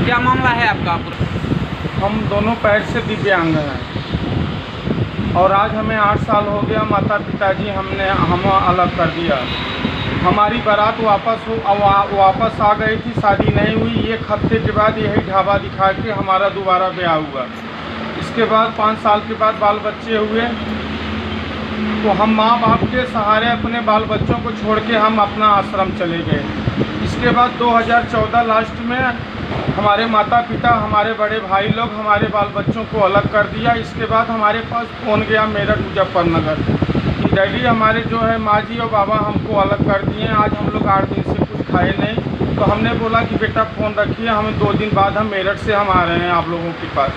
क्या मामला है आपका? हम दोनों पैर से दिव्यांग हैं और आज हमें 8 साल हो गया। माता पिताजी हम अलग कर दिया। हमारी बारात वापस आ गई थी, शादी नहीं हुई। 1 हफ्ते के बाद यही ढाबा दिखा के हमारा दोबारा ब्याह हुआ। इसके बाद 5 साल के बाद बाल बच्चे हुए, तो हम माँ बाप के सहारे अपने बाल बच्चों को छोड़ के हम अपना आश्रम चले गए। इसके बाद 2014 लास्ट में हमारे माता पिता, हमारे बड़े भाई लोग हमारे बाल बच्चों को अलग कर दिया। इसके बाद हमारे पास फ़ोन गया मेरठ मुजफ्फरनगर कि डैडी हमारे जो है माँ जी और बाबा हमको अलग कर दिए। आज हम लोग 8 दिन से कुछ खाए नहीं। तो हमने बोला कि बेटा फ़ोन रखिए, हमें 2 दिन बाद हम मेरठ से हम आ रहे हैं आप लोगों के पास।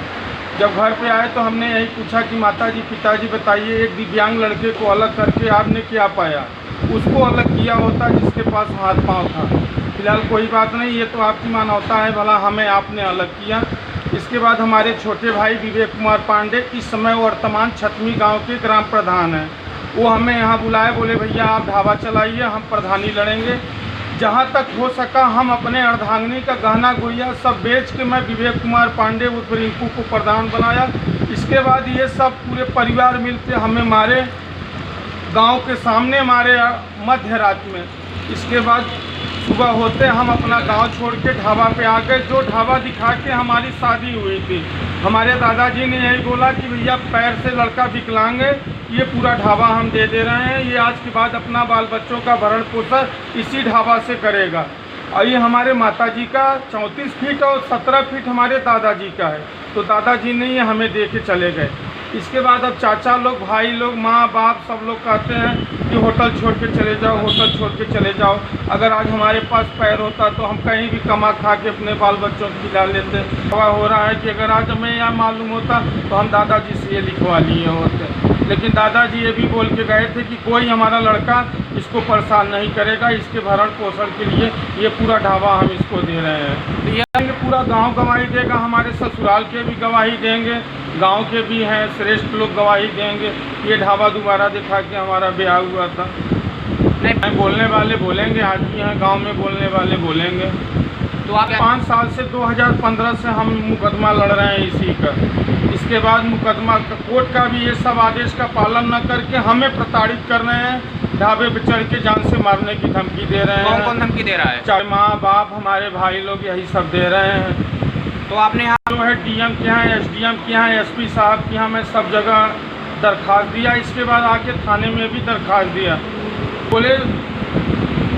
जब घर पे आए तो हमने यही पूछा कि माता जी पिताजी बताइए, एक दिव्यांग लड़के को अलग करके आपने क्या पाया? उसको अलग किया होता जिसके पास हाथ पांव था। फिलहाल कोई बात नहीं, ये तो आपकी मानवता है, भला हमें आपने अलग किया। इसके बाद हमारे छोटे भाई विवेक कुमार पांडे, इस समय वर्तमान छतमी गांव के ग्राम प्रधान हैं, वो हमें यहाँ बुलाए, बोले भैया आप ढाबा चलाइए, हम प्रधानी लड़ेंगे। जहाँ तक हो सका हम अपने अर्धांगिनी का गहना गुड़िया सब बेच के मैं विवेक कुमार पांडे उर्फ रिंकू को प्रधान बनाया। इसके बाद ये सब पूरे परिवार मिलकर हमें मारे, गांव के सामने मारे मध्य रात में। इसके बाद सुबह होते हम अपना गांव छोड़ के ढाबा पे आ गए, जो ढाबा दिखा के हमारी शादी हुई थी। हमारे दादाजी ने यही बोला कि भैया पैर से लड़का विकलांग है, ये पूरा ढाबा हम दे रहे हैं, ये आज के बाद अपना बाल बच्चों का भरण पोषण इसी ढाबा से करेगा। और ये हमारे माताजी का 34 फीट और 17 फीट हमारे दादाजी का है, तो दादाजी ने ये हमें दे के चले गए। इसके बाद अब चाचा लोग, भाई लोग, माँ बाप सब लोग कहते हैं कि होटल छोड़ के चले जाओ, होटल छोड़ के चले जाओ। अगर आज हमारे पास पैर होता तो हम कहीं भी कमा खा के अपने बाल बच्चों को खिला लेते। हो रहा है कि अगर आज हमें यहाँ मालूम होता तो हम दादाजी से ये लिखवा लिए होते। लेकिन दादाजी ये भी बोल के गए थे कि कोई हमारा लड़का इसको परेशान नहीं करेगा, इसके भरण पोषण के लिए ये पूरा ढाबा हम इसको दे रहे हैं। ये पूरा गांव गवाही देगा, हमारे ससुराल के भी गवाही देंगे, गांव के भी हैं श्रेष्ठ लोग गवाही देंगे। ये ढाबा दोबारा दिखा के हमारा ब्याह हुआ था। नहीं बोलने वाले बोलेंगे, आज भी हैं गाँव में बोलने वाले बोलेंगे। तो आप 5 साल से 2015 से हम मुकदमा लड़ रहे हैं इसी का। इसके बाद मुकदमा कोर्ट का भी ये सब आदेश का पालन न करके हमें प्रताड़ित कर रहे हैं, ढाबे पे चढ़ के जान से मारने की धमकी दे रहे हैं। कौन कौन धमकी दे रहा है? चाहे माँ बाप, हमारे भाई लोग यही सब दे रहे हैं। तो आपने यहाँ जो है डीएम के यहाँ, एसडीएम के यहाँ, एसपी साहब के यहाँ मैं सब जगह दरख्वास्त दिया। इसके बाद आके थाने में भी दरख्वास्त दिया, बोले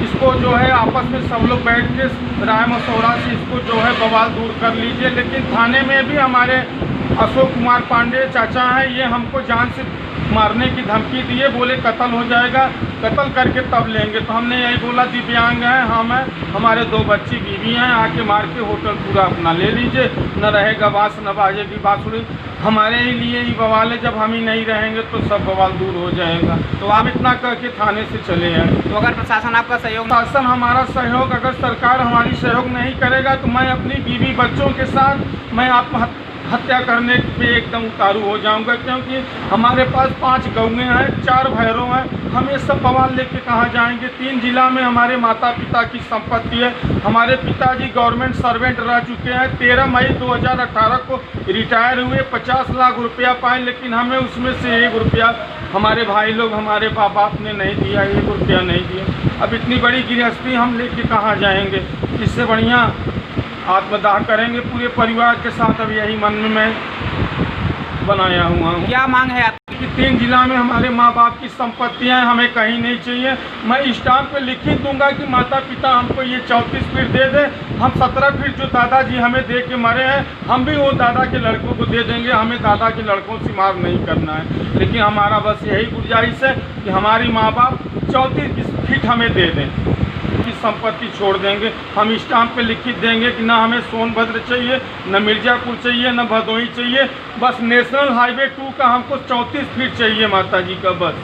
इसको जो है आपस में सब लोग बैठ के राय मशवरा से इसको जो है बवाल दूर कर लीजिए। लेकिन थाने में भी हमारे अशोक कुमार पांडे चाचा हैं, ये हमको जान से मारने की धमकी दिए, बोले कत्ल हो जाएगा, कत्ल करके तब लेंगे। तो हमने यही बोला दिव्यांग हैं हम हैं, हमारे 2 बच्ची बीवी हैं, आके मार के होटल पूरा अपना ले लीजिए, न रहेगा बाँस न बाजेगी बाँसुरी। हमारे ही लिए ही बवाल है, जब हम ही नहीं रहेंगे तो सब बवाल दूर हो जाएगा। तो आप इतना कह के थाने से चले हैं। तो अगर प्रशासन आपका सहयोग, प्रशासन हमारा सहयोग, अगर सरकार हमारी सहयोग नहीं करेगा तो मैं अपनी बीवी बच्चों के साथ मैं आत्महत्या करने पे एकदम उतारू हो जाऊंगा, क्योंकि हमारे पास 5 गौएँ हैं, 4 भैरों हैं, हम ये सब बवाल लेके कहाँ जाएंगे? 3 जिला में हमारे माता पिता की संपत्ति है। हमारे पिताजी गवर्नमेंट सर्वेंट रह चुके हैं, 13 मई 2018 को रिटायर हुए, 50 लाख रुपया पाए, लेकिन हमें उसमें से 1 रुपया हमारे भाई लोग, हमारे बाप बाप ने नहीं दिया, 1 रुपया नहीं दिया। अब इतनी बड़ी गृहस्थी हम लेके कहाँ जाएंगे? इससे बढ़िया आत्मदाह करेंगे पूरे परिवार के साथ। अब यही मन में मैं बनाया हुआ हूँ। क्या मांग है आपकी? कि 3 जिला में हमारे माँ बाप की संपत्तियाँ हमें कहीं नहीं चाहिए। मैं स्टाम्प पे लिखित दूंगा कि माता पिता हमको ये 34 फीट दे दे, हम 17 फीट जो दादाजी हमें दे के मरे हैं हम भी वो दादा के लड़कों को दे देंगे। हमें दादा के लड़कों से मार नहीं करना है, लेकिन हमारा बस यही गुंजाइश है कि हमारी माँ बाप 34 फीट हमें दे दें, की संपत्ति छोड़ देंगे। हम स्टाम्प पे लिखित देंगे कि ना हमें सोनभद्र चाहिए, न मिर्ज़ापुर चाहिए, न भदोही चाहिए, बस नेशनल हाईवे 2 का हमको 34 फीट चाहिए माता जी का बस।